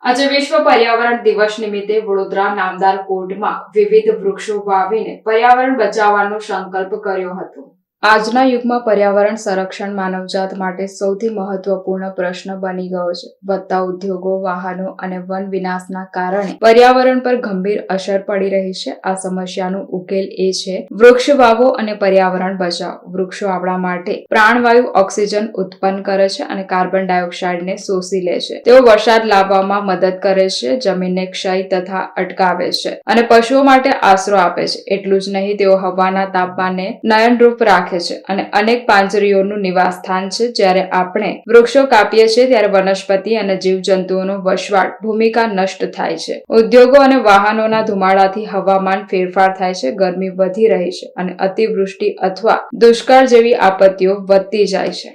આજે વિશ્વ પર્યાવરણ દિવસ નિમિત્તે વડોદરા નામદાર કોર્ટમાં વિવિધ વૃક્ષો વાવીને પર્યાવરણ બચાવવાનો સંકલ્પ કર્યો હતો। આજના યુગમાં પર્યાવરણ સંરક્ષણ માનવજાત માટે સૌથી મહત્વપૂર્ણ પ્રશ્ન બની ગયો છે। વધતા ઉદ્યોગો, વાહનો અને વન વિનાશના કારણે પર્યાવરણ પર ગંભીર અસર પડી રહી છે। આ સમસ્યાનો ઉકેલ એ છે વૃક્ષ વાવો અને પર્યાવરણ બચાવો। વૃક્ષો આપણા માટે પ્રાણવાયુ ઓક્સિજન ઉત્પન્ન કરે છે અને કાર્બન ડાયોક્સાઇડને શોષી લે છે। તેઓ વરસાદ લાવવામાં મદદ કરે છે, જમીનને ક્ષય તથા અટકાવે છે અને પશુઓ માટે આશરો આપે છે। એટલું જ નહીં, તેઓ હવાના તાપમાનને નયનરૂપ રાખે છે અને અનેક પાંજરીઓનું નિવાસ સ્થાન છે। જ્યારે આપણે વૃક્ષો કાપીએ છીએ ત્યારે વનસ્પતિ અને જીવજંતુઓનો વસવાટ ભૂમિકા નષ્ટ થાય છે। ઉદ્યોગો અને વાહનોના ધુમાડાથી હવામાન ફેરફાર થાય છે, ગરમી વધી રહી છે અને અતિવૃષ્ટિ અથવા દુષ્કાળ જેવી આપત્તિઓ વધતી જાય છે।